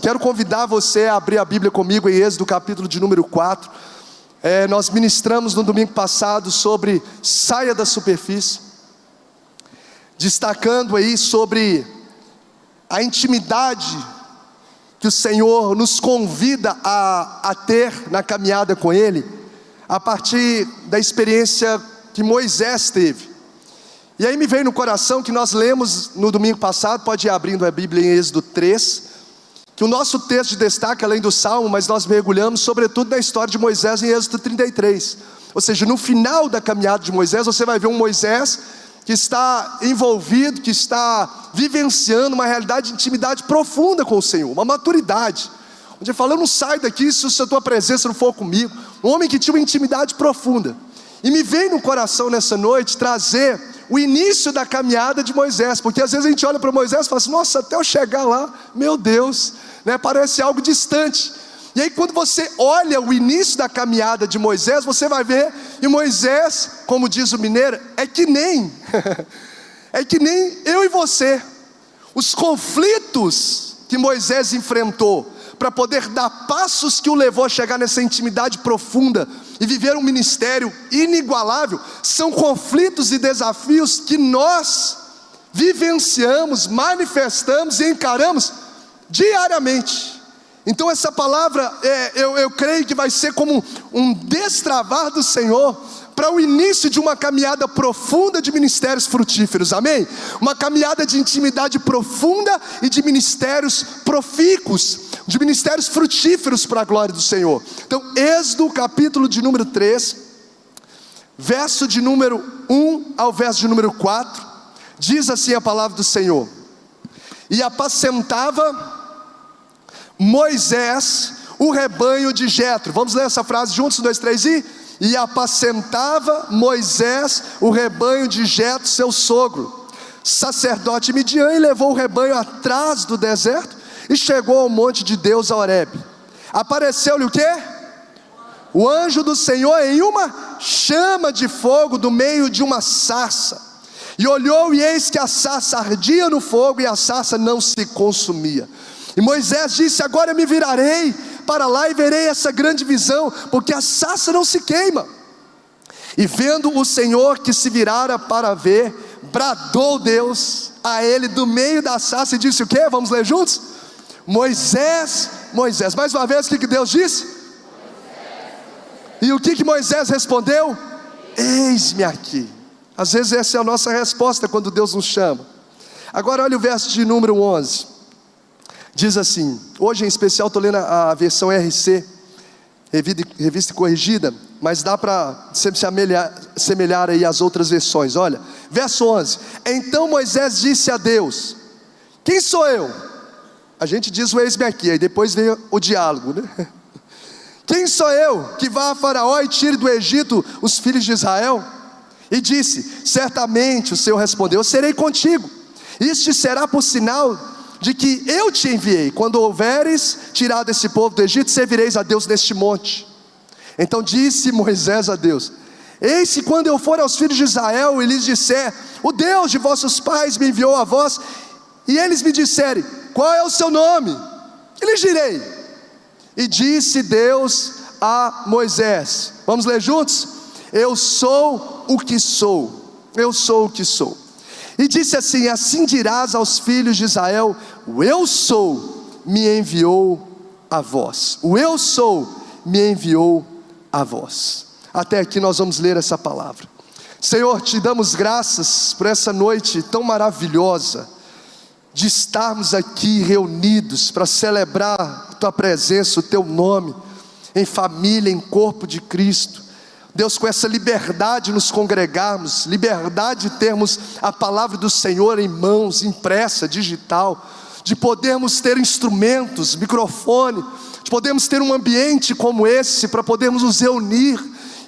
Quero convidar você a abrir a Bíblia comigo em Êxodo capítulo de número 4. Nós ministramos no domingo passado sobre saia da superfície, destacando aí sobre a intimidade que o Senhor nos convida a ter na caminhada com Ele, a partir da experiência que Moisés teve. E aí me veio no coração que nós lemos no domingo passado, pode ir abrindo a Bíblia em Êxodo 3, que o nosso texto de destaque, além do Salmo, mas nós mergulhamos sobretudo na história de Moisés em Êxodo 33. Ou seja, no final da caminhada de Moisés, você vai ver um Moisés que está envolvido, que está vivenciando uma realidade de intimidade profunda com o Senhor, uma maturidade, onde ele fala: eu não saio daqui se a tua presença não for comigo. Um homem que tinha uma intimidade profunda. E me veio no coração nessa noite trazer o início da caminhada de Moisés, porque às vezes a gente olha para Moisés e fala assim: nossa, até eu chegar lá, meu Deus, parece algo distante. E aí quando você olha o início da caminhada de Moisés, você vai ver, e Moisés, como diz o mineiro, é que nem eu e você. Os conflitos que Moisés enfrentou para poder dar passos que o levou a chegar nessa intimidade profunda e viver um ministério inigualável, são conflitos e desafios que nós vivenciamos, manifestamos e encaramos diariamente. Então essa palavra, eu creio que vai ser como um destravar do Senhor para o início de uma caminhada profunda de ministérios frutíferos, amém? Uma caminhada de intimidade profunda e de ministérios profícuos, de ministérios frutíferos para a glória do Senhor. Então, Êxodo capítulo de número 3, verso de número 1 ao verso de número 4, diz assim a palavra do Senhor: e apacentava Moisés o rebanho de Jetro. Vamos ler essa frase juntos, 1, 2, 3 e apacentava Moisés o rebanho de Jetro, seu sogro, sacerdote Midian, e levou o rebanho atrás do deserto, e chegou ao monte de Deus, a Horebe. Apareceu-lhe o quê? O anjo do Senhor em uma chama de fogo do meio de uma sarça. E olhou, e eis que a sarça ardia no fogo, e a sarça não se consumia. E Moisés disse: agora eu me virarei para lá e verei essa grande visão, porque a sarça não se queima. E vendo o Senhor que se virara para ver, bradou Deus a ele do meio da sarça e disse o quê? Vamos ler juntos? Moisés, Moisés. Mais uma vez, o que Deus disse? E o que Moisés respondeu? Eis-me aqui. Às vezes essa é a nossa resposta quando Deus nos chama. Agora olha o verso de número 11. Diz assim, hoje em especial estou lendo a versão RC, revista e corrigida, mas dá para sempre se semelhar aí às outras versões. Olha, verso 11: então Moisés disse a Deus: quem sou eu? A gente diz o eis-me aqui, aí depois vem o diálogo, né? Quem sou eu que vá a Faraó e tire do Egito os filhos de Israel? E disse: certamente o Senhor respondeu: eu serei contigo, isso te será por sinal de que eu te enviei. Quando houveres tirado esse povo do Egito, servireis a Deus neste monte. Então disse Moisés a Deus: eis que quando eu for aos filhos de Israel e lhes disser: o Deus de vossos pais me enviou a vós, e eles me disserem: qual é o seu nome? Que lhes direi? E disse Deus a Moisés, vamos ler juntos? Eu sou o que sou, eu sou o que sou. E disse assim: assim dirás aos filhos de Israel: o eu sou me enviou a vós. O eu sou me enviou a vós. Até aqui nós vamos ler essa palavra. Senhor, te damos graças por essa noite tão maravilhosa, de estarmos aqui reunidos para celebrar a tua presença, o teu nome, em família, em corpo de Cristo. Deus, com essa liberdade de nos congregarmos, liberdade de termos a palavra do Senhor em mãos, impressa, digital, de podermos ter instrumentos, microfone, de podermos ter um ambiente como esse, para podermos nos reunir,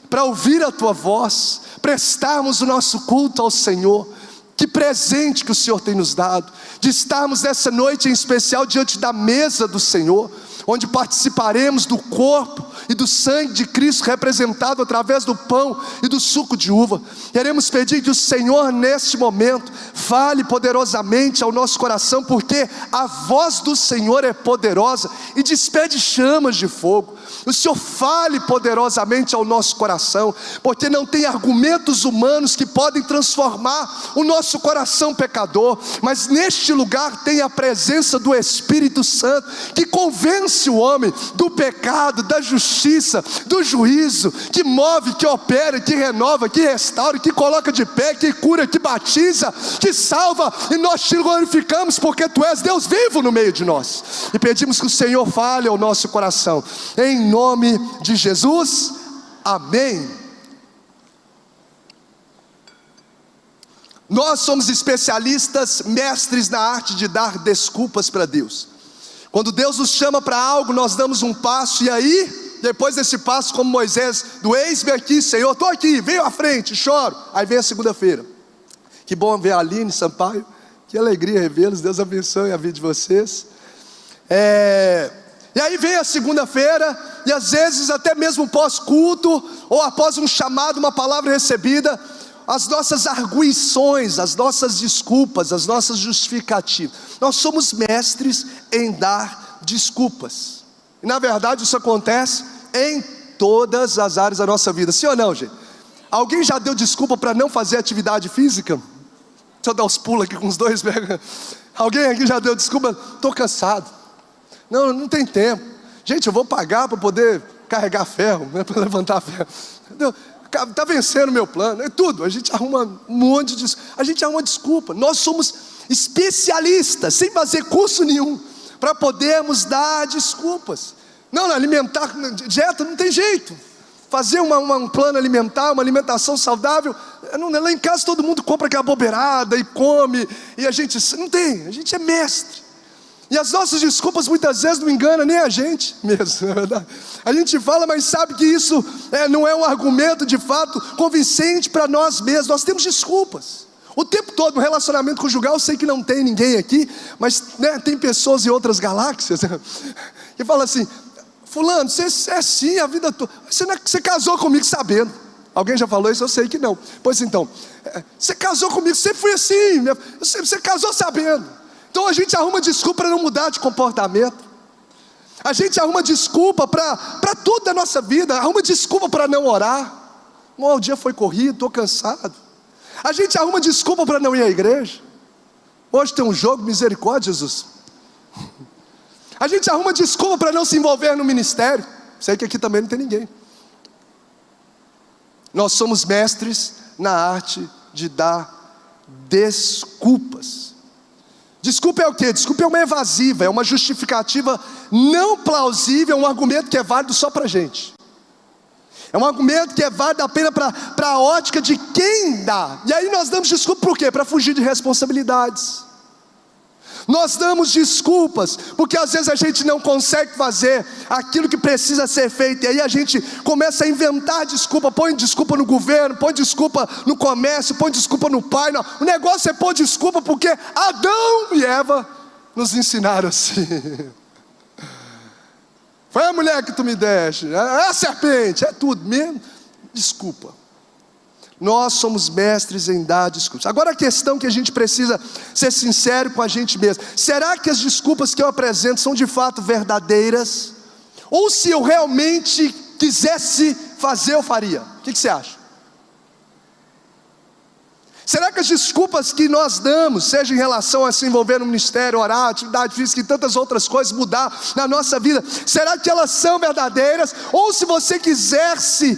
para ouvir a tua voz, prestarmos o nosso culto ao Senhor. Que presente que o Senhor tem nos dado, de estarmos nessa noite em especial diante da mesa do Senhor, onde participaremos do corpo e do sangue de Cristo representado através do pão e do suco de uva. Queremos pedir que o Senhor neste momento fale poderosamente ao nosso coração, porque a voz do Senhor é poderosa e despede chamas de fogo. O Senhor fale poderosamente ao nosso coração, porque não tem argumentos humanos que podem transformar o nosso coração pecador, mas neste lugar tem a presença do Espírito Santo, que convence o homem do pecado, da justiça, do juízo, que move, que opera, que renova, que restaura, que coloca de pé, que cura, que batiza, que salva, e nós te glorificamos porque Tu és Deus vivo no meio de nós, e pedimos que o Senhor fale ao nosso coração, em nome de Jesus, amém. Nós somos especialistas, mestres na arte de dar desculpas para Deus. Quando Deus nos chama para algo, nós damos um passo, e aí, depois desse passo, como Moisés, do eis-me aqui, Senhor, estou aqui, venho à frente, choro. Aí vem a segunda-feira. Que bom ver a Aline Sampaio, que alegria revê-los, Deus abençoe a vida de vocês. E aí vem a segunda-feira, e às vezes até mesmo pós-culto, ou após um chamado, uma palavra recebida, as nossas arguições, as nossas desculpas, as nossas justificativas. Nós somos mestres em dar desculpas. E na verdade isso acontece em todas as áreas da nossa vida. Sim ou não, gente? Alguém já deu desculpa para não fazer atividade física? Deixa eu dar uns pulos aqui com os dois. Alguém aqui já deu desculpa? Estou cansado. Não tem tempo. Gente, eu vou pagar para poder carregar ferro, né, para levantar ferro. Está vencendo o meu plano. É tudo. A gente arruma um monte de... A gente arruma desculpa. Nós somos especialistas, sem fazer curso nenhum, para podermos dar desculpas. Não, alimentar, dieta não tem jeito. Fazer um plano alimentar, uma alimentação saudável, lá em casa todo mundo compra aquela bobeirada e come, e a gente não tem, a gente é mestre. E as nossas desculpas muitas vezes não enganam nem a gente mesmo, é verdade. A gente fala, mas sabe que isso não é um argumento de fato convincente para nós mesmos. Nós temos desculpas o tempo todo. No relacionamento conjugal, eu sei que não tem ninguém aqui, mas tem pessoas em outras galáxias, que falam assim: fulano, você é assim a vida toda, você casou comigo sabendo. Alguém já falou isso? Eu sei que não. Pois então, você casou comigo, você foi assim, você casou sabendo. Então a gente arruma desculpa para não mudar de comportamento. A gente arruma desculpa para tudo da nossa vida. Arruma desculpa para não orar. O dia foi corrido, estou cansado. A gente arruma desculpa para não ir à igreja. Hoje tem um jogo, misericórdia, Jesus. A gente arruma desculpa para não se envolver no ministério. Sei que aqui também não tem ninguém. Nós somos mestres na arte de dar desculpas. Desculpa é o quê? Desculpa é uma evasiva, é uma justificativa não plausível, é um argumento que é válido só para a gente. É um argumento que é válido apenas para a ótica de quem dá. E aí nós damos desculpa por quê? Para fugir de responsabilidades. Nós damos desculpas porque às vezes a gente não consegue fazer aquilo que precisa ser feito, e aí a gente começa a inventar desculpa. Põe desculpa no governo, põe desculpa no comércio, põe desculpa no pai. Não. O negócio é pôr desculpa porque Adão e Eva nos ensinaram assim. Foi a mulher que tu me deste, é a serpente, é tudo mesmo. Desculpa. Nós somos mestres em dar desculpas. Agora a questão que a gente precisa ser sincero com a gente mesmo: será que as desculpas que eu apresento são de fato verdadeiras? Ou se eu realmente quisesse fazer, eu faria? O que você acha? Será que as desculpas que nós damos, seja em relação a se envolver no ministério, orar, atividade física e tantas outras coisas, mudar na nossa vida, será que elas são verdadeiras? Ou se você quisesse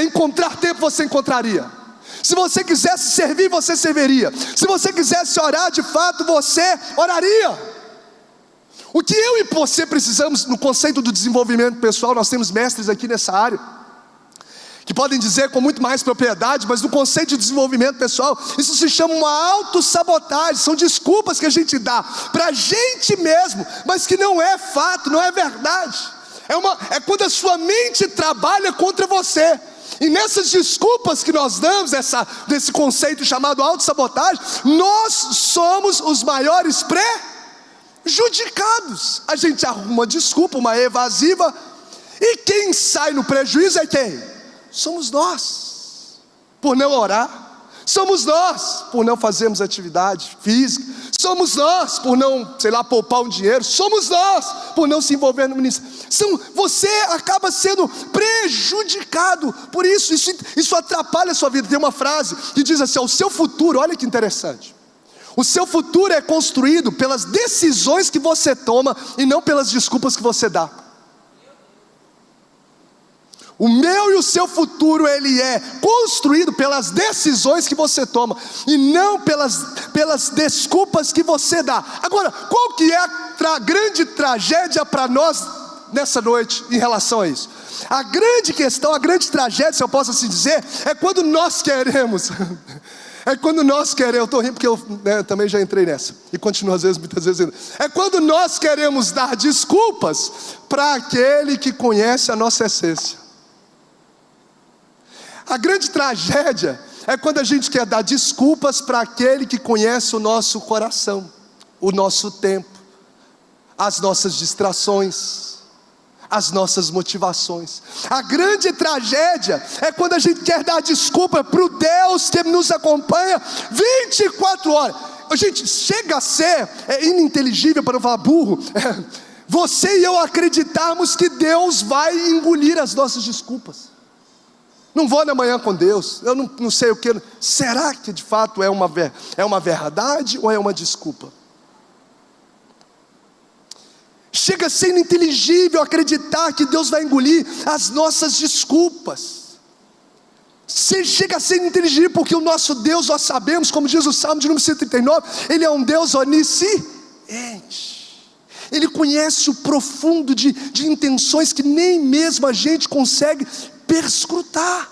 encontrar tempo, você encontraria? Se você quisesse servir, você serviria? Se você quisesse orar, de fato, você oraria? O que eu e você precisamos no conceito do desenvolvimento pessoal, nós temos mestres aqui nessa área, que podem dizer com muito mais propriedade, mas no conceito de desenvolvimento pessoal, isso se chama uma autossabotagem. São desculpas que a gente dá para a gente mesmo, mas que não é fato, não é verdade. É quando a sua mente trabalha contra você. E nessas desculpas que nós damos, desse conceito chamado autossabotagem, nós somos os maiores prejudicados. A gente arruma uma desculpa, uma evasiva, E quem sai no prejuízo é quem? Somos nós, por não orar. Somos nós, por não fazermos atividade física. Somos nós, por não, poupar um dinheiro. Somos nós, por não se envolver no ministério. Você acaba sendo prejudicado por isso. Isso atrapalha a sua vida. Tem uma frase que diz assim: o seu futuro, olha que interessante, o seu futuro é construído pelas decisões que você toma e não pelas desculpas que você dá. O meu e o seu futuro, ele é construído pelas decisões que você toma e não pelas desculpas que você dá. Agora, qual que é a grande tragédia para nós nessa noite em relação a isso? A grande questão, a grande tragédia, se eu posso assim dizer, é quando nós queremos eu estou rindo porque eu também já entrei nessa e continuo muitas vezes indo. É quando nós queremos dar desculpas para aquele que conhece a nossa essência. A grande tragédia é quando a gente quer dar desculpas para aquele que conhece o nosso coração, o nosso tempo, as nossas distrações, as nossas motivações. A grande tragédia é quando a gente quer dar desculpa para o Deus que nos acompanha 24 horas. Gente, chega a ser ininteligível, para não falar burro, você e eu acreditarmos que Deus vai engolir as nossas desculpas. Não vou na manhã com Deus, eu não sei o que. Será que de fato é uma verdade ou é uma desculpa? Chega a ser ininteligível acreditar que Deus vai engolir as nossas desculpas. Chega a ser ininteligível porque o nosso Deus, nós sabemos, como diz o Salmo de número 139, Ele é um Deus onisciente. Ele conhece o profundo de intenções que nem mesmo a gente consegue perscrutar.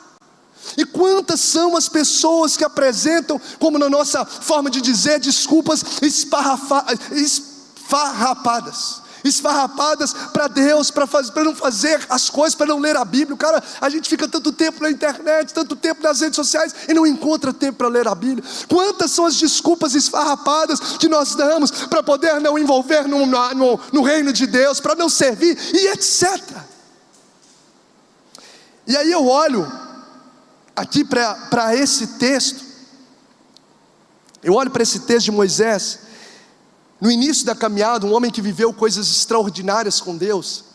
E quantas são as pessoas que apresentam, como na nossa forma de dizer, desculpas esfarrapadas para Deus, para não fazer as coisas, para não ler a Bíblia. Cara, a gente fica tanto tempo na internet, tanto tempo nas redes sociais e não encontra tempo para ler a Bíblia. Quantas são as desculpas esfarrapadas que nós damos para poder não envolver no reino de Deus, para não servir e etc. E aí eu olho aqui para esse texto, eu olho para esse texto de Moisés, no início da caminhada, um homem que viveu coisas extraordinárias com Deus.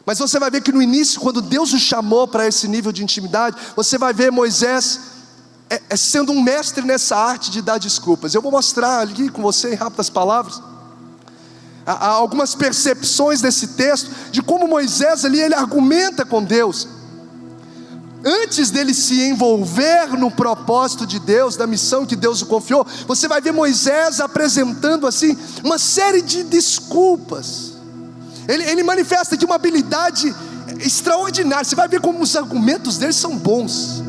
Mas você vai ver que no início, quando Deus o chamou para esse nível de intimidade, você vai ver Moisés sendo um mestre nessa arte de dar desculpas. Eu vou mostrar aqui com você em rápidas palavras há algumas percepções desse texto, de como Moisés ali, ele argumenta com Deus. Antes dele se envolver no propósito de Deus, da missão que Deus o confiou, você vai ver Moisés apresentando assim uma série de desculpas. Ele manifesta aqui uma habilidade extraordinária. Você vai ver como os argumentos dele são bons,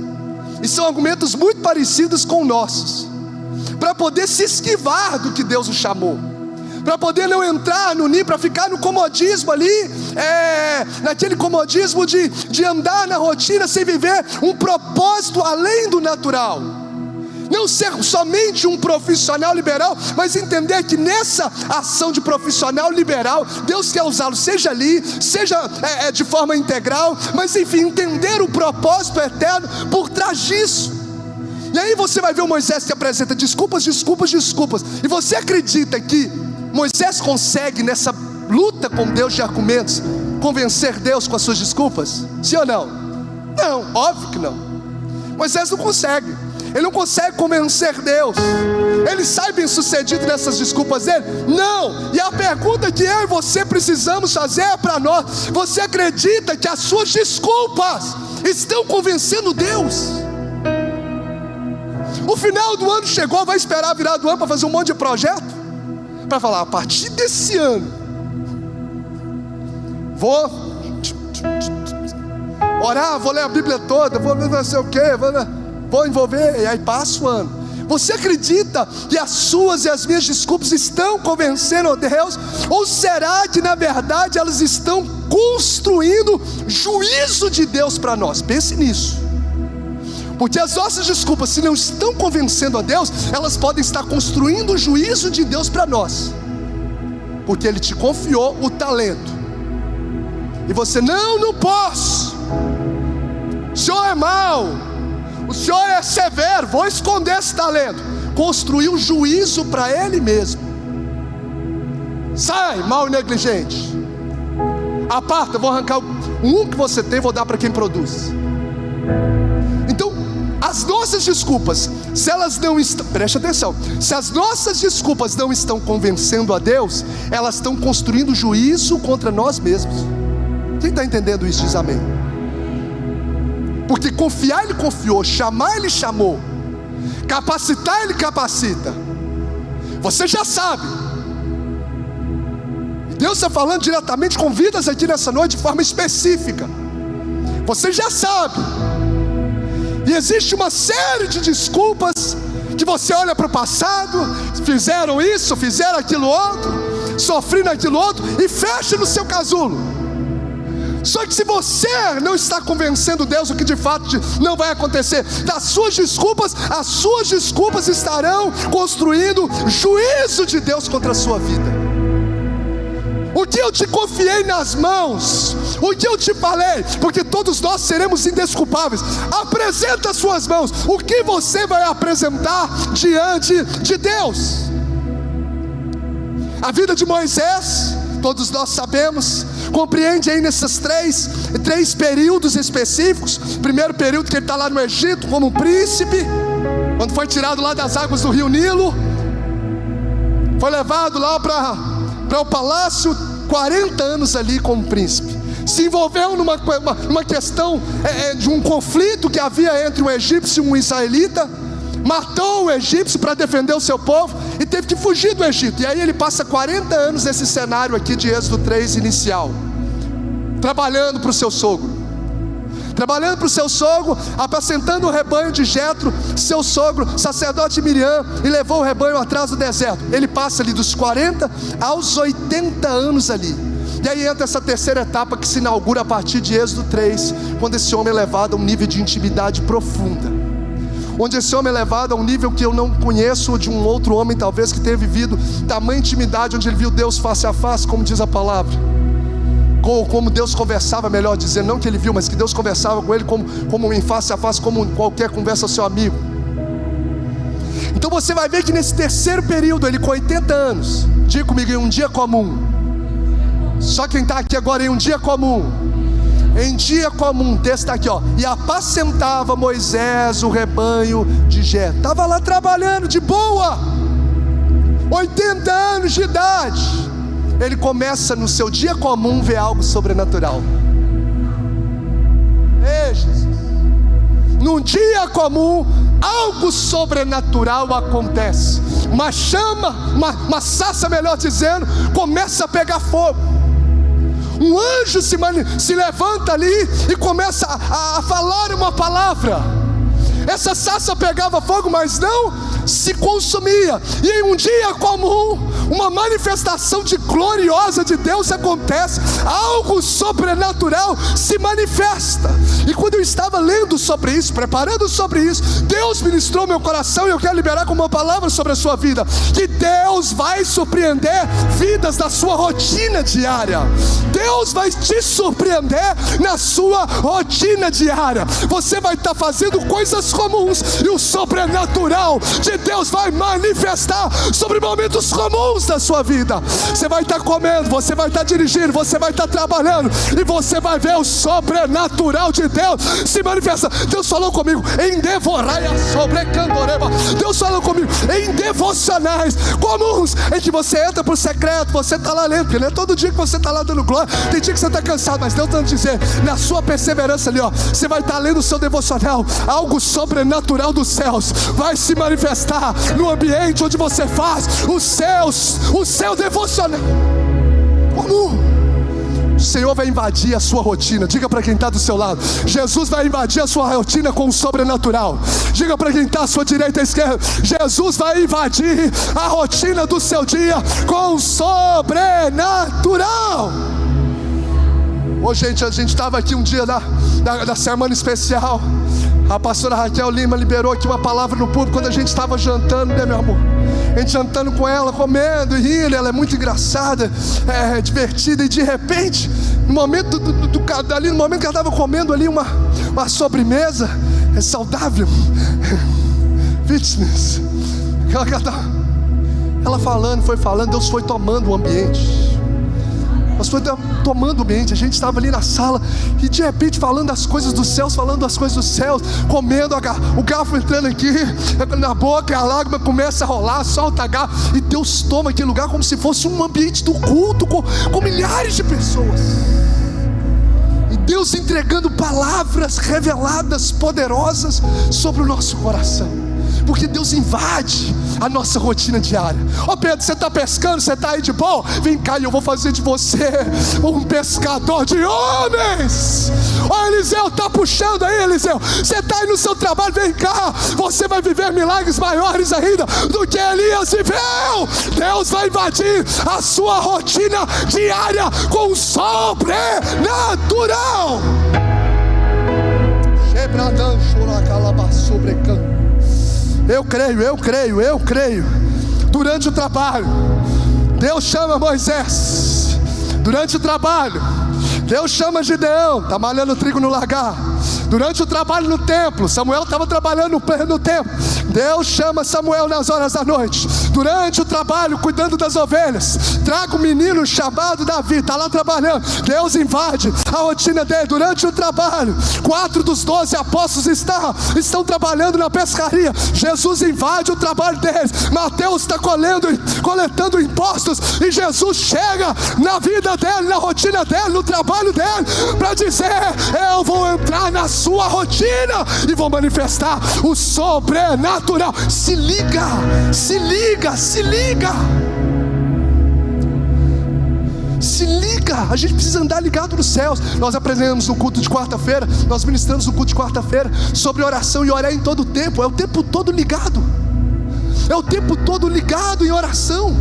e são argumentos muito parecidos com os nossos, para poder se esquivar do que Deus o chamou, para poder não entrar no ninho, para ficar no comodismo ali, naquele comodismo de andar na rotina sem viver um propósito além do natural. Não ser somente um profissional liberal, mas entender que nessa ação de profissional liberal, Deus quer usá-lo, seja ali, seja de forma integral, mas enfim, entender o propósito eterno por trás disso. E aí você vai ver o Moisés que apresenta desculpas, e você acredita que Moisés consegue, nessa luta com Deus de argumentos, convencer Deus com as suas desculpas? Sim ou não? Não, óbvio que não. Moisés não consegue. Ele não consegue convencer Deus. Ele sai bem sucedido nessas desculpas dele? Não. E a pergunta que eu e você precisamos fazer é para nós: você acredita que as suas desculpas estão convencendo Deus? O final do ano chegou, vai esperar virar do ano para fazer um monte de projeto? Para falar, a partir desse ano vou orar, vou ler a Bíblia toda, vou não sei o que, vou envolver, e aí passa o ano. Você acredita que as suas e as minhas desculpas estão convencendo a Deus? Ou será que na verdade elas estão construindo juízo de Deus para nós? Pense nisso. Porque as nossas desculpas, se não estão convencendo a Deus, elas podem estar construindo o juízo de Deus para nós. Porque Ele te confiou o talento, e você, não posso, o senhor é mau, o senhor é severo, vou esconder esse talento. Construiu juízo para ele mesmo. Sai, mau e negligente, aparta, vou arrancar um que você tem, vou dar para quem produz. Então, as nossas desculpas, se elas não estão, preste atenção, se as nossas desculpas não estão convencendo a Deus, elas estão construindo juízo contra nós mesmos. Quem está entendendo isso diz amém. Porque confiar Ele confiou, chamar Ele chamou, capacitar Ele capacita. Você já sabe. E Deus está falando diretamente com vidas aqui nessa noite de forma específica. Você já sabe. E existe uma série de desculpas que você olha para o passado, fizeram isso, fizeram aquilo outro, sofrendo aquilo outro, e fecha no seu casulo. Só que se você não está convencendo Deus o que de fato não vai acontecer, das suas desculpas, as suas desculpas estarão construindo juízo de Deus contra a sua vida. O que eu te confiei nas mãos, o que eu te falei, porque todos nós seremos indesculpáveis. Apresenta as suas mãos, o que você vai apresentar diante de Deus? A vida de Moisés, todos nós sabemos, compreende aí nesses três períodos específicos. Primeiro período que ele está lá no Egito como um príncipe, quando foi tirado lá das águas do rio Nilo, foi levado lá para o palácio, 40 anos ali como príncipe. Se envolveu numa questão de um conflito que havia entre um egípcio e um israelita. Matou o egípcio para defender o seu povo e teve que fugir do Egito. E aí ele passa 40 anos nesse cenário aqui de Êxodo 3 inicial, trabalhando para o seu sogro, apacentando o rebanho de Jetro, seu sogro, sacerdote Miriam, e levou o rebanho atrás do deserto. Ele passa ali dos 40 aos 80 anos ali. E aí entra essa terceira etapa que se inaugura a partir de Êxodo 3, quando esse homem é levado a um nível de intimidade profunda, onde esse homem é levado a um nível que eu não conheço de um outro homem talvez que tenha vivido tamanha intimidade, onde ele viu Deus face a face, como diz a palavra, como Deus conversava, melhor dizendo, não que ele viu, mas que Deus conversava com ele como em face a face, como qualquer conversa ao seu amigo. Então você vai ver que nesse terceiro período, ele com 80 anos, diga comigo, em um dia comum. Só quem está aqui agora, em um dia comum. Em dia comum, texto está aqui, ó. E apacentava Moisés o rebanho de Jetro. Estava lá trabalhando de boa, 80 anos de idade. Ele começa no seu dia comum ver algo sobrenatural. Ei, Jesus. Num dia comum, algo sobrenatural acontece. Uma chama, uma sarça, melhor dizendo, começa a pegar fogo. Um anjo se levanta ali e começa a falar uma palavra. Essa sarça pegava fogo, mas não se consumia. E em um dia comum, uma manifestação gloriosa de Deus acontece. Algo sobrenatural se manifesta. E quando eu estava lendo sobre isso, preparando sobre isso, Deus ministrou meu coração, e eu quero liberar como uma palavra sobre a sua vida, que Deus vai surpreender vidas da sua rotina diária. Deus vai te surpreender na sua rotina diária. Você vai estar fazendo coisas comuns, e o sobrenatural de Deus vai manifestar sobre momentos comuns da sua vida. Você vai estar comendo, você vai estar dirigindo, você vai estar trabalhando, e você vai ver o sobrenatural de Deus se manifesta. Deus falou comigo em devorai a sobrecandoreba. Deus falou comigo em devocionais comuns, em que você entra por secreto, você está lá lendo, porque não é todo dia que você está lá dando glória, tem dia que você está cansado, mas Deus está dizendo, na sua perseverança ali, ó, você vai estar lendo o seu devocional, algo sobrenatural dos céus vai se manifestar no ambiente onde você faz o seu devocional comum. O Senhor vai invadir a sua rotina. Diga para quem está do seu lado, Jesus vai invadir a sua rotina com o sobrenatural. Diga para quem está à sua direita e esquerda, Jesus vai invadir a rotina do seu dia com o sobrenatural. Ô gente, a gente estava aqui um dia da semana especial. A pastora Raquel Lima liberou aqui uma palavra no público quando a gente estava jantando, né, meu amor? A gente jantando com ela, comendo e rindo. Ela é muito engraçada, divertida, e de repente No momento ali, no momento que ela estava comendo ali uma sobremesa saudável, fitness, ela foi falando, Deus foi tomando o ambiente. Nós foi tomando o ambiente. A gente estava ali na sala e de repente falando as coisas dos céus, comendo, o garfo entrando aqui na boca, a lágrima começa a rolar, solta a garfo, e Deus toma aquele lugar como se fosse um ambiente do culto com milhares de pessoas. E Deus entregando palavras reveladas, poderosas sobre o nosso coração. Porque Deus invade a nossa rotina diária. Pedro, você está pescando, você está aí de boa? Vem cá e eu vou fazer de você um pescador de homens. Eliseu, está puxando aí, Eliseu. Você está aí no seu trabalho, vem cá. Você vai viver milagres maiores ainda do que Elias viveu. Deus vai invadir a sua rotina diária com o sobrenatural. Eu creio. Durante o trabalho, Deus chama Moisés. Durante o trabalho, Deus chama Gideão, está malhando trigo no lagar. Durante o trabalho no templo, Samuel estava trabalhando no templo. Deus chama Samuel nas horas da noite. Durante o trabalho, cuidando das ovelhas, traga um menino chamado Davi, está lá trabalhando. Deus invade a rotina dele. Durante o trabalho, 4 dos 12 apóstolos estão trabalhando na pescaria. Jesus invade o trabalho deles. Mateus está coletando impostos, e Jesus chega na vida dele, na rotina dele, no trabalho dele, para dizer: eu vou entrar na sua rotina e vou manifestar o sobrenatural. Se liga. A gente precisa andar ligado nos céus. Nós aprendemos no culto de quarta-feira, nós ministramos no culto de quarta-feira sobre oração e orar em todo o tempo. É o tempo todo ligado. É o tempo todo ligado em oração.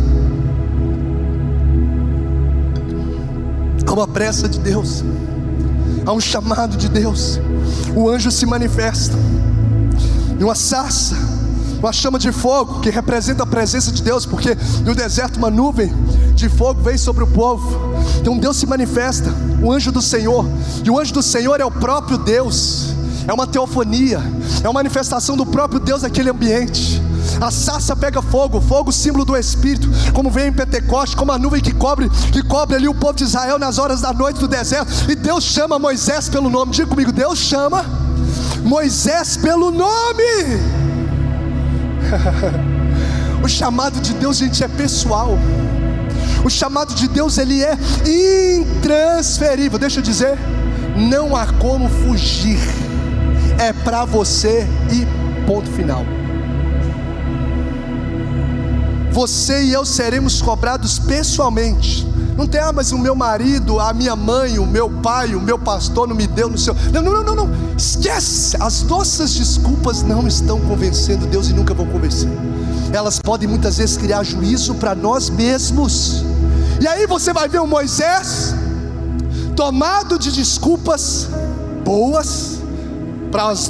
Há uma pressa de Deus, há um chamado de Deus. O anjo se manifesta em uma sarça, uma chama de fogo, que representa a presença de Deus, porque no deserto uma nuvem de fogo veio sobre o povo. Então Deus se manifesta, o anjo do Senhor, e o anjo do Senhor é o próprio Deus. É uma teofonia, é uma manifestação do próprio Deus naquele ambiente. A sarça pega fogo, símbolo do Espírito, como vem em Pentecostes, como a nuvem que cobre ali o povo de Israel nas horas da noite do deserto. E Deus chama Moisés pelo nome. Diga comigo: Deus chama Moisés pelo nome. O chamado de Deus, gente, é pessoal. O chamado de Deus, ele é intransferível. Deixa eu dizer, não há como fugir. É para você e ponto final. Você e eu seremos cobrados pessoalmente. Não tem, mas o meu marido, a minha mãe, o meu pai, o meu pastor não me deu no seu... Não, esquece. As nossas desculpas não estão convencendo Deus e nunca vão convencer. Elas podem muitas vezes criar juízo para nós mesmos. E aí você vai ver o Moisés tomado de desculpas boas,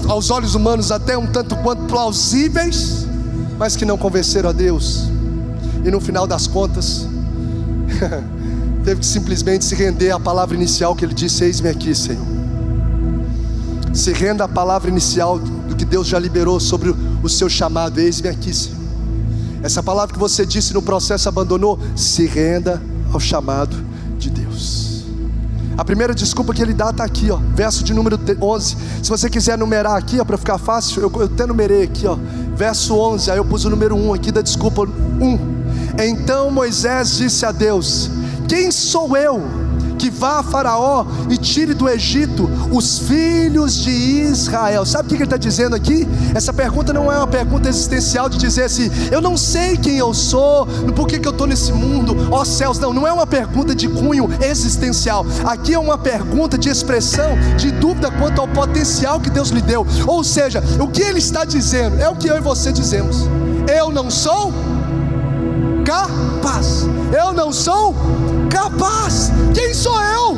aos olhos humanos até um tanto quanto plausíveis, mas que não convenceram a Deus. E no final das contas teve que simplesmente se render à palavra inicial que ele disse: eis-me aqui, Senhor. Se renda à palavra inicial do que Deus já liberou sobre o seu chamado: eis-me aqui, Senhor. Essa palavra que você disse no processo abandonou, se renda ao chamado de Deus. A primeira desculpa que ele dá está aqui, ó, verso de número 11. Se você quiser numerar aqui, para ficar fácil, eu até numerei aqui, ó, verso 11. Aí eu pus o número 1 aqui da desculpa 1. Então Moisés disse a Deus: quem sou eu que vá a Faraó e tire do Egito os filhos de Israel? Sabe o que ele está dizendo aqui? Essa pergunta não é uma pergunta existencial de dizer assim: eu não sei quem eu sou, por que eu estou nesse mundo, ó céus. Não é uma pergunta de cunho existencial. Aqui é uma pergunta de expressão de dúvida quanto ao potencial que Deus lhe deu. Ou seja, o que ele está dizendo é o que eu e você dizemos: eu não sou capaz. Eu não sou capaz. Quem sou eu?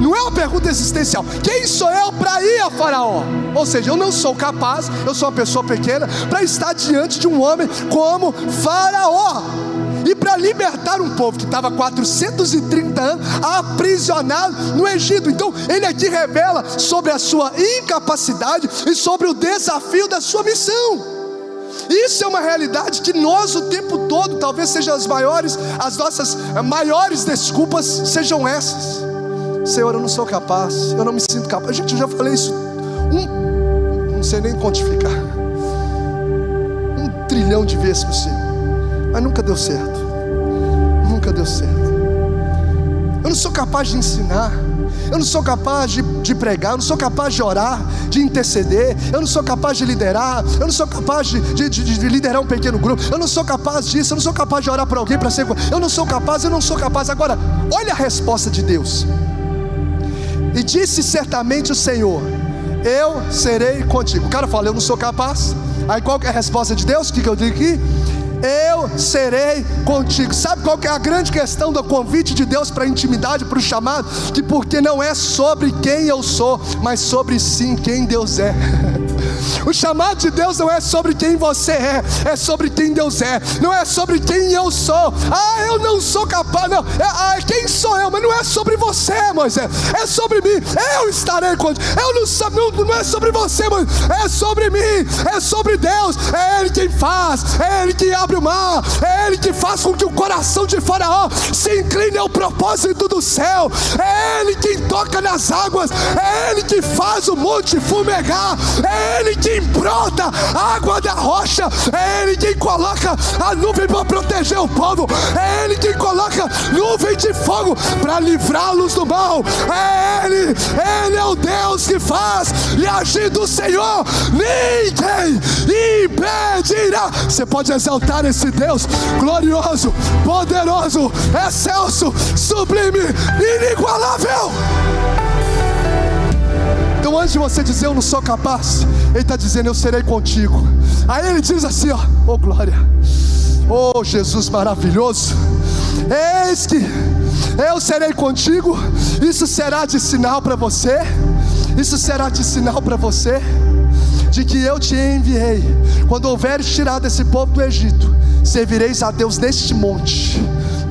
Não é uma pergunta existencial. Quem sou eu para ir a Faraó? Ou seja, eu não sou capaz, eu sou uma pessoa pequena para estar diante de um homem como Faraó. e para libertar um povo que estava 430 anos aprisionado no Egito. Então ele aqui revela sobre a sua incapacidade e sobre o desafio da sua missão. Isso é uma realidade que nós o tempo todo, talvez sejam as nossas maiores desculpas sejam essas. Senhor, eu não sou capaz, eu não me sinto capaz. Gente, eu já falei isso, não sei nem quantificar, 1 trilhão de vezes para o Senhor, mas nunca deu certo. Nunca deu certo. Eu não sou capaz de ensinar, eu não sou capaz de pregar, eu não sou capaz de orar, de interceder, eu não sou capaz de liderar, eu não sou capaz de liderar um pequeno grupo, eu não sou capaz disso, eu não sou capaz de orar por alguém para ser, eu não sou capaz. Agora, olha a resposta de Deus. E disse certamente o Senhor: eu serei contigo. O cara fala, eu não sou capaz. Aí qual que é a resposta de Deus? O que eu digo aqui? Eu serei contigo. Sabe qual que é a grande questão do convite de Deus para a intimidade, para o chamado? Que porque não é sobre quem eu sou, mas sobre sim quem Deus é. O chamado de Deus não é sobre quem você é sobre quem Deus é. Não é sobre quem eu sou. Eu não sou capaz, não. Quem sou eu? Mas não é sobre você, Moisés. É sobre mim. Eu estarei contigo. Não é sobre você, Moisés. É sobre mim. É sobre Deus. É Ele quem faz. É Ele quem abre o mar. É Ele que faz com que o coração de Faraó se incline ao propósito do céu. É Ele quem toca nas águas. É Ele que faz o monte fumegar. É Ele quem brota a água da rocha. É Ele quem coloca a nuvem para proteger o povo. É Ele quem coloca nuvem de fogo para livrá-los do mal. É Ele é o Deus que faz, e agindo o Senhor, ninguém impedirá. Você pode exaltar esse Deus glorioso, poderoso, excelso, sublime, inigualável. Então antes de você dizer eu não sou capaz, Ele está dizendo eu serei contigo. Aí Ele diz assim, oh glória, oh Jesus maravilhoso, eis que eu serei contigo. Isso será de sinal para você. Isso será de sinal para você, de que eu te enviei. Quando houveres tirado esse povo do Egito, servireis a Deus neste monte.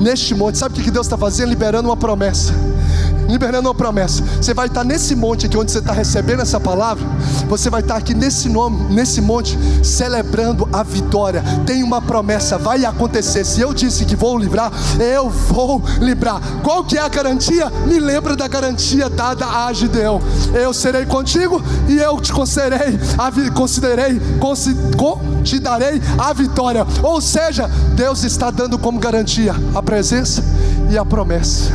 Neste monte, sabe o que Deus está fazendo? Liberando uma promessa. Liberando uma promessa. Você vai estar nesse monte aqui onde você está recebendo essa palavra. Você vai estar aqui nesse monte celebrando a vitória. Tem uma promessa, vai acontecer. Se eu disse que vou livrar, eu vou livrar. Qual que é a garantia? Me lembra da garantia dada a Gideão. Eu serei contigo e eu te te darei a vitória. Ou seja, Deus está dando como garantia a presença e a promessa.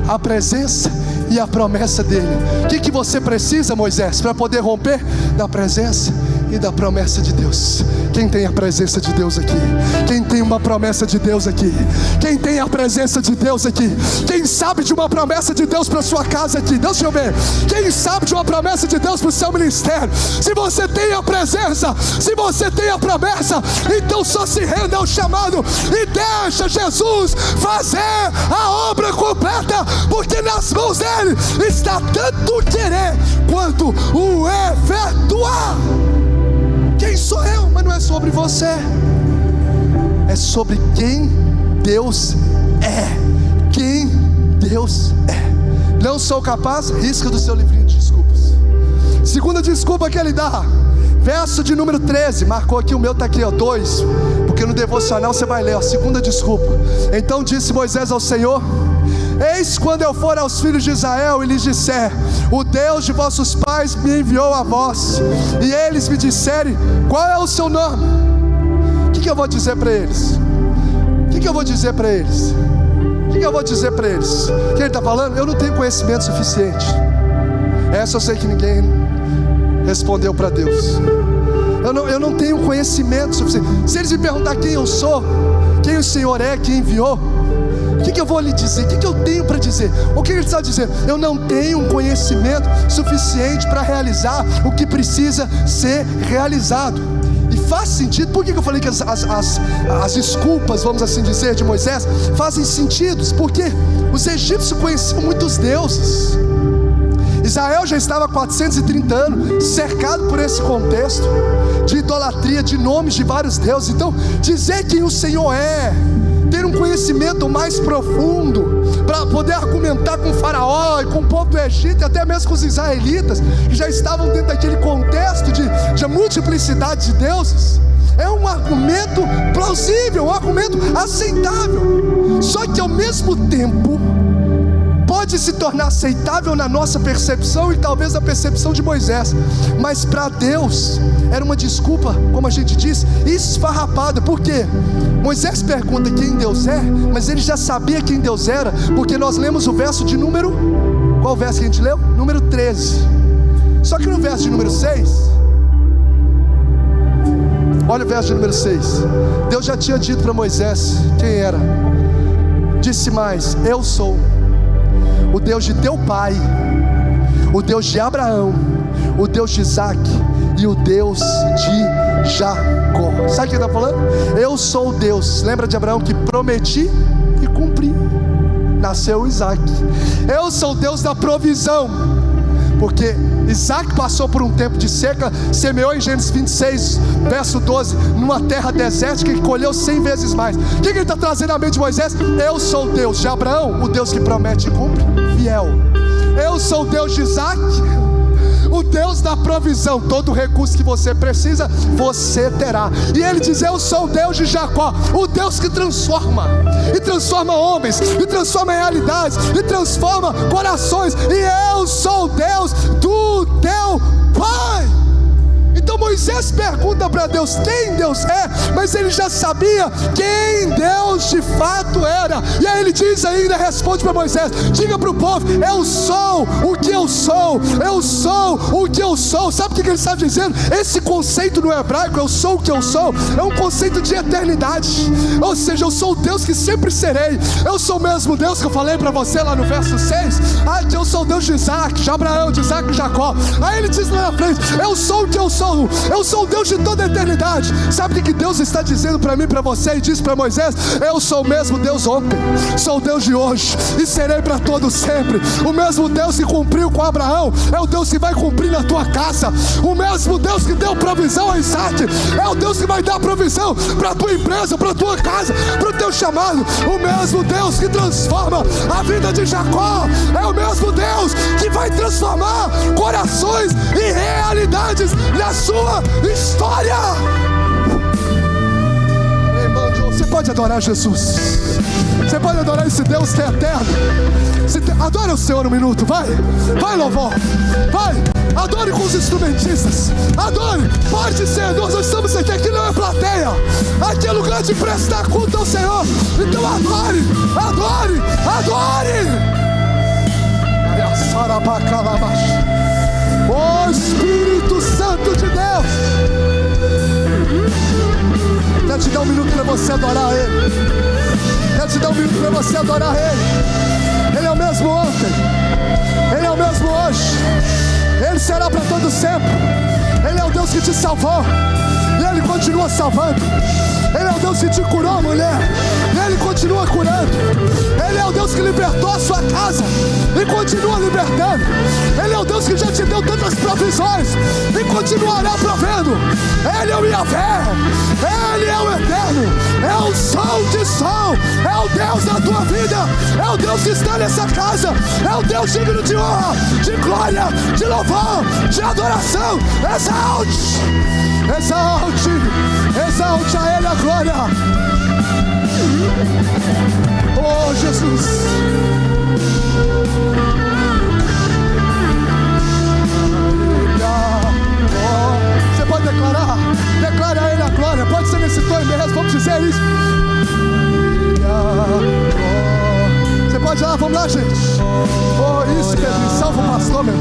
A presença e a promessa dele. O que você precisa, Moisés, para poder romper? Da presença e da promessa de Deus. Quem tem a presença de Deus aqui? Quem tem uma promessa de Deus aqui? Quem tem a presença de Deus aqui? Quem sabe de uma promessa de Deus para sua casa aqui? Deixa eu ver. Quem sabe de uma promessa de Deus para o seu ministério? Se você tem a presença, se você tem a promessa, então só se renda ao chamado e deixa Jesus fazer a obra completa, porque nas mãos dele está tanto o querer quanto o efetuar. Quem sou eu? Mas não é sobre você, é sobre quem Deus é. Quem Deus é. Não sou capaz, risca do seu livrinho de desculpas. Segunda desculpa que ele dá, verso de número 13, marcou aqui, o meu está aqui, 2, porque no devocional você vai ler, segunda desculpa. Então disse Moisés ao Senhor: eis quando eu for aos filhos de Israel e lhes disser, o Deus de vossos pais me enviou a vós, e eles me disserem, qual é o seu nome? O que eu vou dizer para eles? O que eu vou dizer para eles? O que eu vou dizer para eles? O que ele está falando? Eu não tenho conhecimento suficiente. Essa eu sei que ninguém respondeu para Deus. Eu não tenho conhecimento suficiente. Se eles me perguntar quem eu sou, quem o Senhor é, quem enviou, o que eu vou lhe dizer? O que eu tenho para dizer? O que ele está dizendo? Eu não tenho um conhecimento suficiente para realizar o que precisa ser realizado. E faz sentido. Por que eu falei que as desculpas, vamos assim dizer, de Moisés fazem sentido? Porque os egípcios conheciam muitos deuses. Israel já estava há 430 anos cercado por esse contexto de idolatria, de nomes de vários deuses. Então dizer quem o Senhor é, ter um conhecimento mais profundo, para poder argumentar com o faraó e com o povo do Egito, e até mesmo com os israelitas, que já estavam dentro daquele contexto de multiplicidade de deuses. É um argumento plausível, um argumento aceitável. Só que ao mesmo tempo pode se tornar aceitável na nossa percepção e talvez na percepção de Moisés, mas para Deus era uma desculpa, como a gente diz, esfarrapada. Por quê? Moisés pergunta quem Deus é, mas ele já sabia quem Deus era, porque nós lemos o verso de número... Qual verso que a gente leu? Número 13. Só que no verso de número 6, olha o verso de número 6. Deus já tinha dito para Moisés quem era. Disse mais: eu sou o Deus de teu pai, o Deus de Abraão, o Deus de Isaac e o Deus de Jacó. Sabe o que ele está falando? Eu sou o Deus, lembra de Abraão, que prometi e cumpri. Nasceu Isaac. Eu sou o Deus da provisão, porque Isaac passou por um tempo de seca, semeou em Gênesis 26, verso 12, numa terra desértica, e colheu 100 vezes mais. O que ele está trazendo à mente de Moisés? Eu sou o Deus de Abraão, o Deus que promete e cumpre, fiel. Eu sou o Deus de Isaac, o Deus da provisão. Todo recurso que você precisa, você terá. E ele diz: eu sou o Deus de Jacó, o Deus que transforma, e transforma homens, e transforma realidades, e transforma corações. E eu sou o Deus do teu pai. Então Moisés pergunta para Deus quem Deus é, mas ele já sabia quem Deus de fato era. E aí ele diz ainda, responde para Moisés: diga para o povo: eu sou o que eu sou, eu sou o que eu sou. Sabe o que ele está dizendo? Esse conceito no hebraico, eu sou o que eu sou, é um conceito de eternidade. Ou seja, eu sou o Deus que sempre serei. Eu sou o mesmo Deus que eu falei para você lá no verso 6, que eu sou o Deus de Isaac, de Abraão, de Isaac e Jacó. Aí ele diz lá na frente: eu sou o que eu sou, eu sou o Deus de toda a eternidade. Sabe o que Deus está dizendo para mim e para você? E diz para Moisés: eu sou o mesmo Deus ontem, sou o Deus de hoje e serei para todo sempre. O mesmo Deus que cumpriu com Abraão é o Deus que vai cumprir na tua casa. O mesmo Deus que deu provisão a Isaac é o Deus que vai dar provisão para a tua empresa, para a tua casa, para o teu chamado. O mesmo Deus que transforma a vida de Jacó é o mesmo Deus que vai transformar corações e realidades na sua história. Irmão, você pode adorar Jesus, você pode adorar esse Deus que é eterno. Adore o Senhor um minuto, vai louvor, vai, adore com os instrumentistas, adore, pode ser, nós estamos aqui não é plateia, aqui é lugar de prestar culto ao Senhor. Então adore, adore, adore. Oh Espírito Santo de Deus, quero te dar um minuto para você adorar Ele. Quero te dar um minuto para você adorar Ele. Ele é o mesmo ontem, Ele é o mesmo hoje, Ele será para todo sempre. Ele é o Deus que te salvou e Ele continua salvando. Ele é o Deus que te curou, mulher, e Ele continua curando. Ele é o Deus que libertou a sua casa e continua libertando. Ele é o Deus que já te deu tantas provisões e continuará provendo. Ele é o Yahvé, Ele é o Eterno, é o Sol de Sol, é o Deus da tua vida, é o Deus que está nessa casa, é o Deus digno de honra, de glória, de louvor, de adoração. Exalte, exalte, exalte a Ele a glória. Oh Jesus, você pode declarar, declara a Ele a glória. Pode ser nesse tom mesmo, vamos dizer isso. Você pode ir lá, vamos lá, gente. Oh, isso, Pedro, salva o pastor, meu.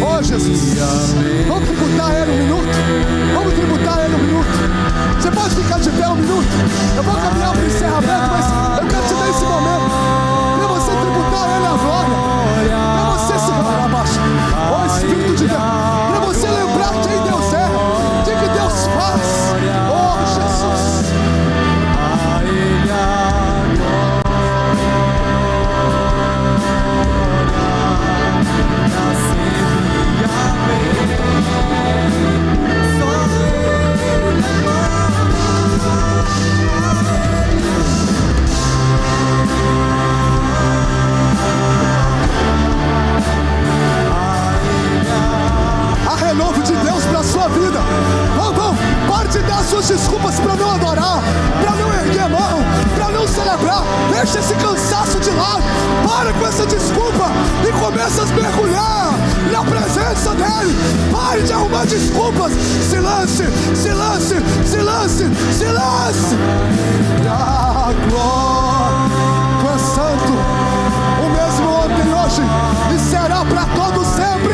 Oh, Jesus, vamos tributar a Ele um minuto. Vamos tributar a Ele um minuto. Você pode ficar de pé um minuto. Eu vou caminhar para o encerramento, mas eu quero te dar esse momento para você tributar a Ele a glória, para você se revelar abaixo. Oh, Espírito de Deus, para você lembrar quem Deus é, o que Deus faz. Oh, Jesus. sua vida. Vamos, pare de dar suas desculpas para não adorar, para não erguer a mão, para não celebrar. Deixa esse cansaço de lado, para com essa desculpa e começa a mergulhar na presença dele. Pare de arrumar desculpas. Se lance, se lance, se lance, se lance. Glória, tu és santo, o mesmo ontem, hoje e será para todo sempre.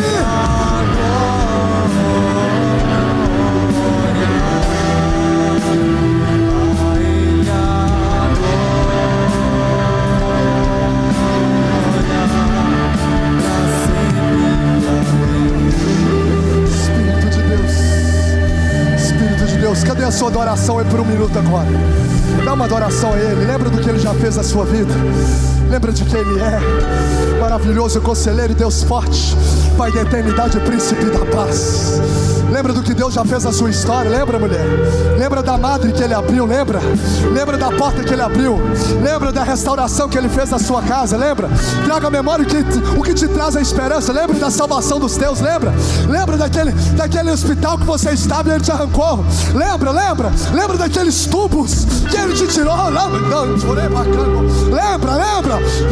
Deus, cadê a sua adoração aí por um minuto agora? Dá uma adoração a Ele. Lembra do que Ele já fez na sua vida. Lembra de quem Ele é. Maravilhoso conselheiro e Deus forte, Pai da eternidade, príncipe da paz. Lembra do que Deus já fez na sua história. Lembra, mulher? Lembra da madre que Ele abriu. Lembra? Lembra da porta que Ele abriu. Lembra da restauração que Ele fez na sua casa. Lembra? Traga a memória o que te traz a esperança. Lembra da salvação dos teus. Lembra? Lembra daquele hospital que você estava e Ele te arrancou. Lembra daqueles tubos que Ele te tirou.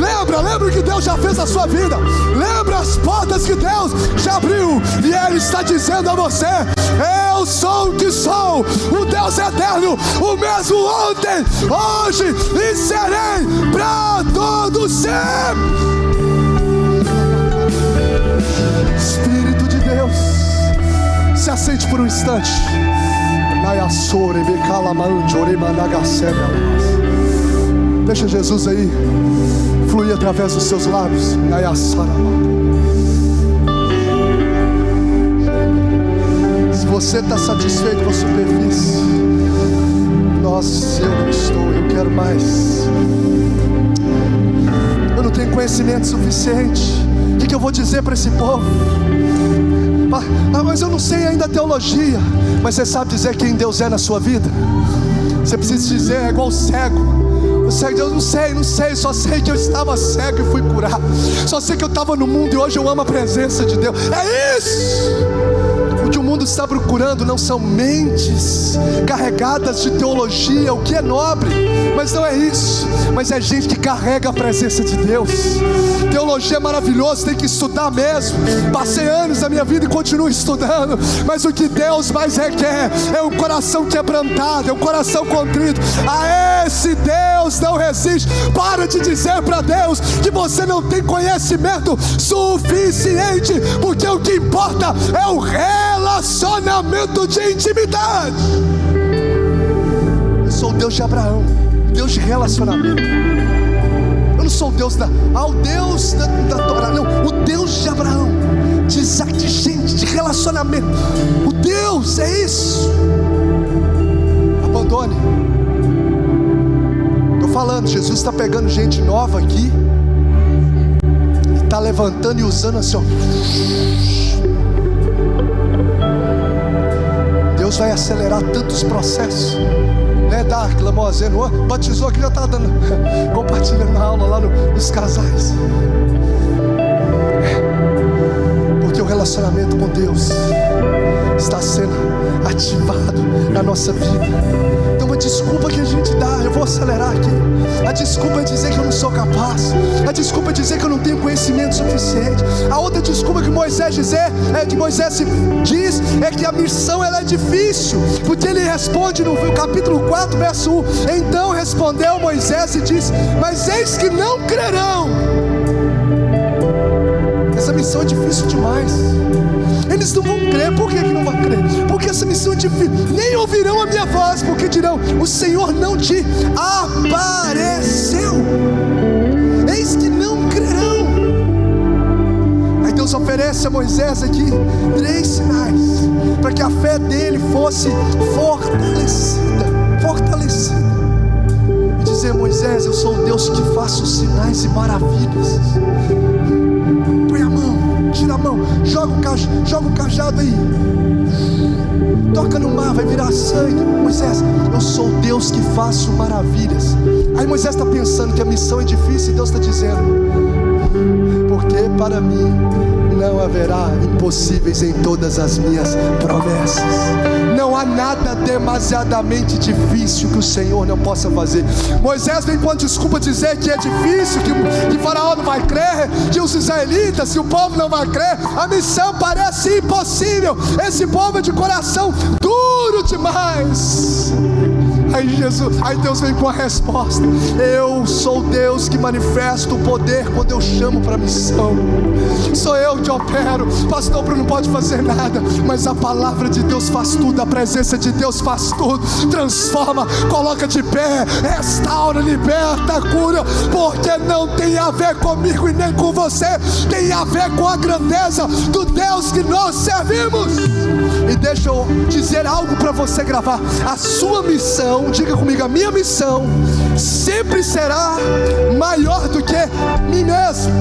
Lembra o que Deus já fez na sua vida. Lembra as portas que Deus já abriu. E Ele está dizendo a você: eu sou o que sou, o Deus eterno, o mesmo ontem, hoje e serei para todo sempre. Espírito de Deus, se aceite por um instante. Deixa Jesus aí fluir através dos seus lábios. Se você está satisfeito com a superfície, eu não estou, eu quero mais. Eu não tenho conhecimento suficiente. O que eu vou dizer para esse povo? Mas eu não sei ainda a teologia. Mas você sabe dizer quem Deus é na sua vida? Você precisa dizer, é igual cego. Eu não sei, só sei que eu estava cego e fui curado. Só sei que eu estava no mundo e hoje eu amo a presença de Deus. É isso! O que o mundo está procurando não são mentes carregadas de teologia, o que é nobre, mas não é isso. Mas é gente que carrega a presença de Deus. Teologia é maravilhoso, tem que estudar mesmo. Passei anos da minha vida e continuo estudando. Mas o que Deus mais requer é um coração quebrantado, é um coração contrito. A esse Deus não resiste. Para de dizer para Deus que você não tem conhecimento suficiente, porque o que importa é o relacionamento de intimidade. Eu sou o Deus de Abraão, Deus de relacionamento. Eu não sou o Deus o Deus da Torá, não. O Deus de Abraão, de Isaac, de gente, de relacionamento. O Deus é isso. Abandone. Estou falando, Jesus está pegando gente nova aqui e está levantando e usando assim, ó. Deus vai acelerar tantos processos, né? Clamou a Zeno, batizou aqui, já está dando, compartilhando a aula lá nos casais. Porque o relacionamento com Deus está sendo ativado na nossa vida. Então a desculpa que a gente dá, eu vou acelerar aqui. A desculpa é dizer que eu não sou capaz. A desculpa é dizer que eu não tenho conhecimento suficiente. A outra desculpa que Moisés diz é que a missão ela é difícil. Porque ele responde no capítulo 4, verso 1. Então respondeu Moisés e disse: mas eis que não crerão. Essa missão é difícil demais. Eles não vão crer. Por que não vão crer? Porque essa missão é difícil. Nem ouvirão a minha voz, porque dirão: o Senhor não te apareceu. Eis que não crerão. Aí Deus oferece a Moisés aqui 3 sinais, para que a fé dele fosse fortalecida. E dizer: Moisés, eu sou o Deus que faço sinais e maravilhas. Põe a mão, tira a mão, joga o cajado aí, toca no mar, vai virar sangue. Moisés, eu sou o Deus que faço maravilhas. Aí Moisés está pensando que a missão é difícil, e Deus está dizendo: porque para mim não haverá impossíveis em todas as minhas promessas. Não há nada demasiadamente difícil que o Senhor não possa fazer. Moisés vem com desculpa dizer que é difícil, que Faraó não vai crer, que os israelitas, que o povo não vai crer. A missão parece impossível, esse povo é de coração duro demais. Aí Deus vem com a resposta: eu sou Deus que manifesta o poder quando eu chamo para a missão. Sou eu que opero. Pastor Bruno não pode fazer nada, mas a palavra de Deus faz tudo, a presença de Deus faz tudo. Transforma, coloca de pé, restaura, liberta, cura, porque não tem a ver comigo e nem com você, tem a ver com a grandeza do Deus que nós servimos. E deixa eu dizer algo para você gravar: a sua missão, diga comigo, a minha missão sempre será maior do que mim mesmo.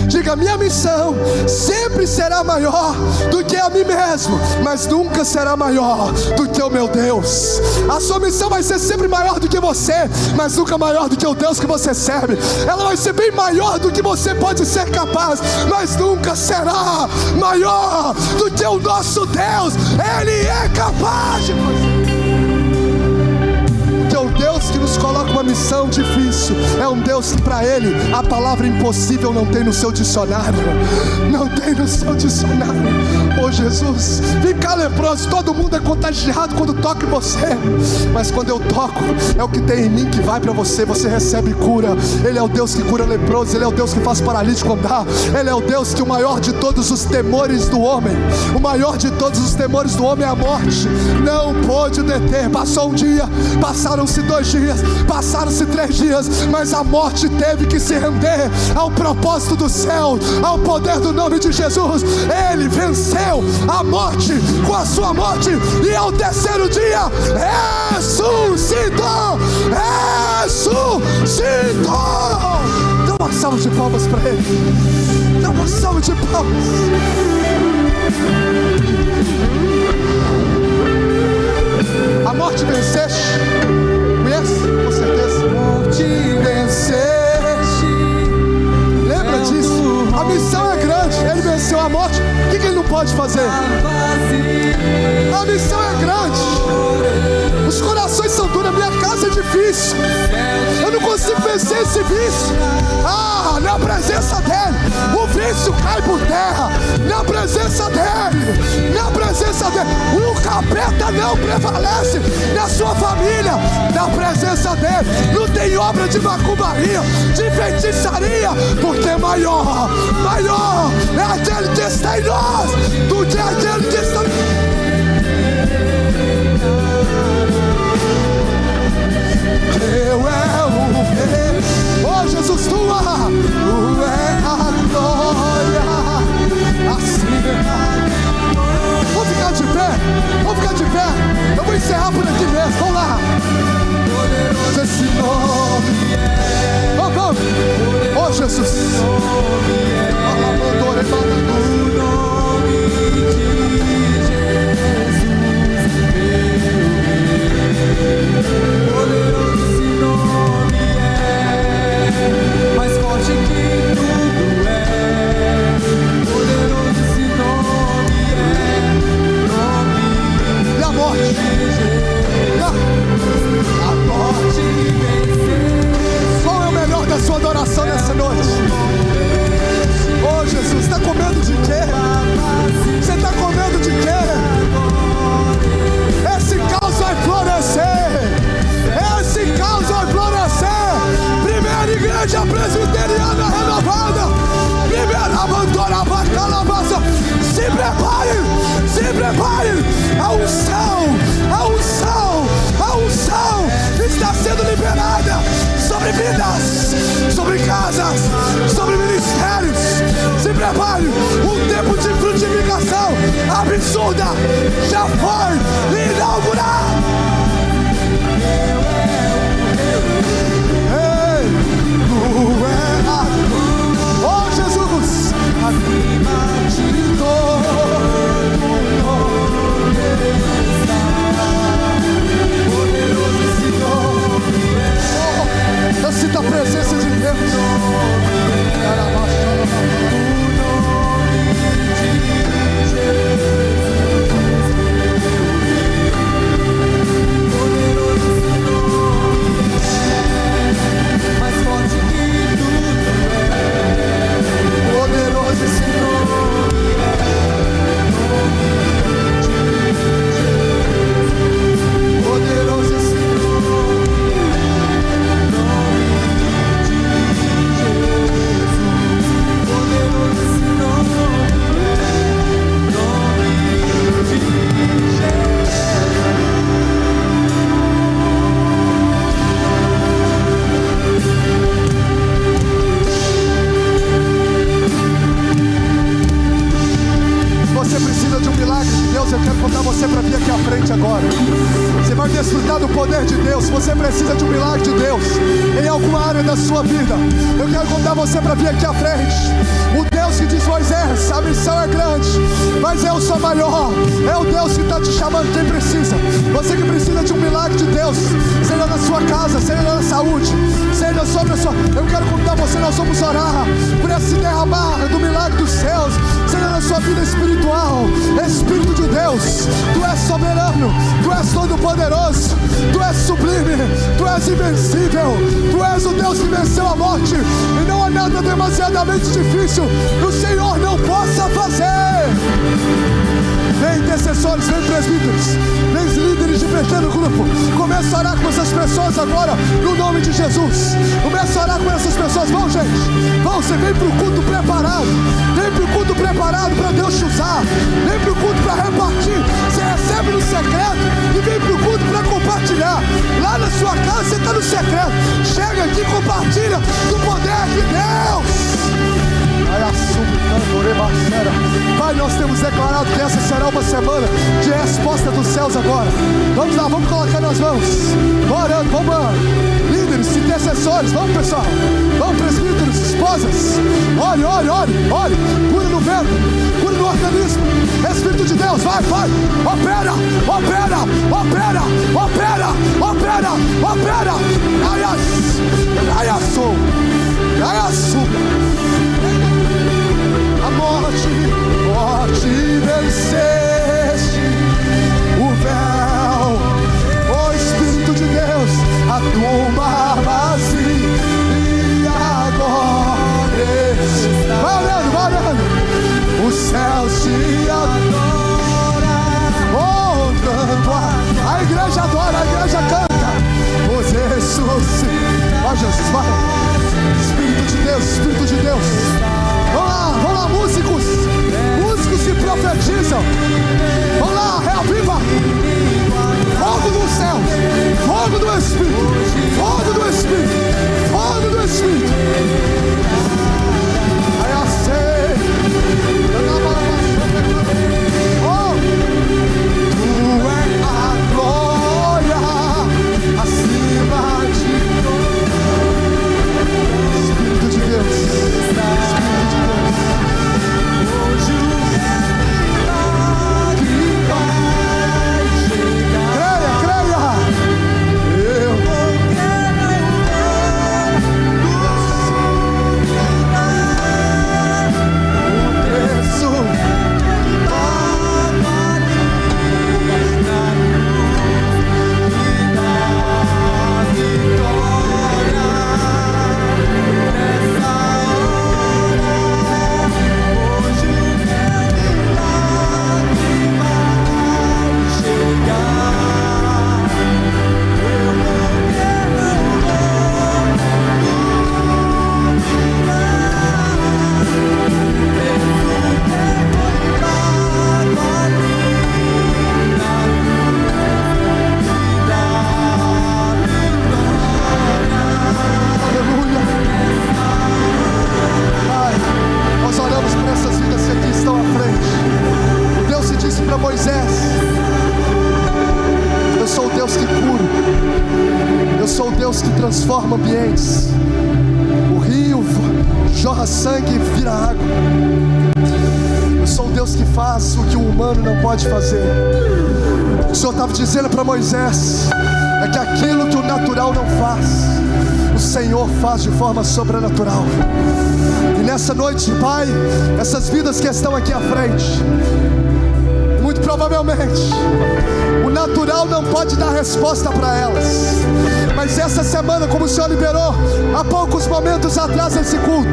Diga, minha missão sempre será maior do que a mim mesmo, mas nunca será maior do que o meu Deus. A sua missão vai ser sempre maior do que você, mas nunca maior do que o Deus que você serve. Ela vai ser bem maior do que você pode ser capaz, mas nunca será maior do que o nosso Deus. Ele é capaz de fazer. O Deus que nos coloca uma missão difícil é um Deus que para Ele a palavra impossível não tem no seu dicionário. Não tem no seu dicionário. Oh Jesus, vem cá leproso, todo mundo é contagiado quando toca em você, mas quando eu toco, é o que tem em mim que vai para você, você recebe cura. Ele é o Deus que cura leproso, Ele é o Deus que faz paralítico andar, Ele é o Deus que o maior de todos os temores do homem, o maior de todos os temores do homem é a morte, não pôde deter. Passou um dia, passaram-se 2 dias, passaram-se 3 dias, mas a morte teve que se render ao propósito do céu, ao poder do nome de Jesus. Ele venceu a morte com a sua morte, e ao 3º dia ressuscitou. Dá uma salva de palmas para Ele. Dá uma salva de palmas. A morte venceste. Conhece? Com certeza. Morte venceste. Lembra disso? A missão é grande. Ele venceu a morte. O que Ele não pode fazer? A missão é grande. Os corações são duros. A minha casa é difícil. Eu não consigo vencer esse vício. Na presença dEle, o vício cai por terra. Na presença dEle, na presença dEle, o capeta não prevalece na sua família. Na presença dEle, não tem obra de macumbaria, de feitiçaria, porque maior é aquele que está em nós do que aquele que está Jesus, tu é a glória. Assim vamos ficar de pé, eu vou encerrar por aqui mesmo, vamos lá. Esse nome é, vamos, Jesus, o nome de Jesus, poderoso esse nome é, mais forte que tudo é, poderoso esse nome é, nome e a morte, a morte venceu. Qual é o melhor da sua adoração nessa noite? Oh Jesus, está com medo de quê? Você está com medo de quê? Esse caos vai florescer. Esse caos vai florescer. Primeira igreja presbiteriana renovada. Primeira abandona para calabaça. Se prepare. A unção está sendo liberada sobre vidas, sobre casas, sobre ministérios. Se prepare. Um tempo de frutificação absurda já foi inaugurado. Oh Jesus, acima de todo nome está poderoso esse nome. Eu sinto a presença de Deus. Deus, eu quero convidar você para vir aqui à frente agora. Você vai desfrutar do poder de Deus. Se você precisa de um milagre de Deus em alguma área da sua vida, eu quero convidar você para vir aqui à frente. O Deus que diz: Moisés, a missão é grande, mas eu sou maior. É o Deus que está te chamando. Quem precisa? Você que precisa de um milagre de Deus, seja na sua casa, seja na saúde, seja sobre a sua... Eu quero convidar você, nós vamos orar por esse derramar do milagre dos céus, seja na sua vida espiritual. Espírito de Deus, Tu és soberano, Tu és todo-poderoso, Tu és sublime, Tu és invencível, Tu és o Deus que venceu a morte, e não há nada demasiadamente difícil que o Senhor não possa fazer. Vem intercessores, vem presbíteros, vem líderes de pequeno grupo. Começa a orar com essas pessoas agora, no nome de Jesus. Começa a orar com essas pessoas. Vão, gente, vão, você vem para o culto preparado. Vem para o culto preparado para Deus te usar. Vem para o culto para repartir. Você recebe no secreto e vem para o culto para compartilhar. Lá na sua casa você está no secreto. Chega aqui e compartilha do poder de Deus. Pai, nós temos declarado que essa será uma semana de resposta dos céus agora. Vamos lá, vamos colocar nas mãos. Orando, vamos lá. Líderes, intercessores, vamos, pessoal. Vamos, presbíteros, esposas. Ore, ore, ore, ore. Cura no vento, cura no organismo. Espírito de Deus, vai, vai. Opera, opera, opera, opera, opera, opera. Aiaçou, aiaçou. A morte venceste, o véu, o Espírito de Deus, a tumba vazia, e agora vai olhando, vai olhando, os céus te adoram, oh, a igreja adora, a igreja canta, os ressuscitados, vai Jesus, vai, Espírito de Deus, Espírito de Deus. Vamos lá, músicos. Músicos que profetizam. Vamos lá, reaviva. Fogo do céu. Fogo do Espírito. Fogo do Espírito. Fogo do Espírito. Aí oh, Tu é a glória acima de Espírito de Deus. Transforma ambientes. O rio jorra sangue e vira água. Eu sou o Deus que faz o que o humano não pode fazer. O Senhor estava dizendo para Moisés é que aquilo que o natural não faz, o Senhor faz de forma sobrenatural. E nessa noite, Pai, essas vidas que estão aqui à frente, muito provavelmente o natural não pode dar resposta para elas, mas essa semana, como o Senhor liberou há poucos momentos atrás nesse culto,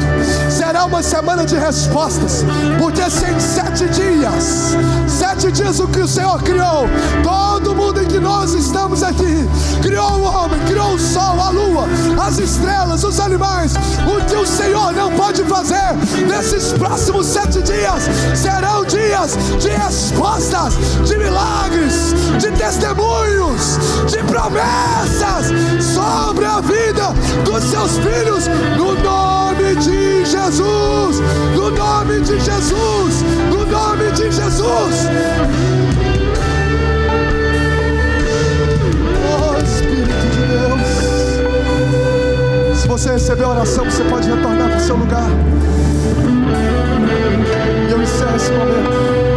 será uma semana de respostas, porque se em 7 dias o que o Senhor criou, todo mundo em que nós estamos aqui, criou o homem, criou o sol, a lua, as estrelas, os animais, o que o Senhor não pode fazer nesses próximos 7 dias, serão dias de respostas, de milagres, de testemunhos, de promessas sobre a vida dos seus filhos, no nome de Jesus, no nome de Jesus, no nome de Jesus. recebeu a oração, você pode retornar para o seu lugar. E eu encerro esse momento.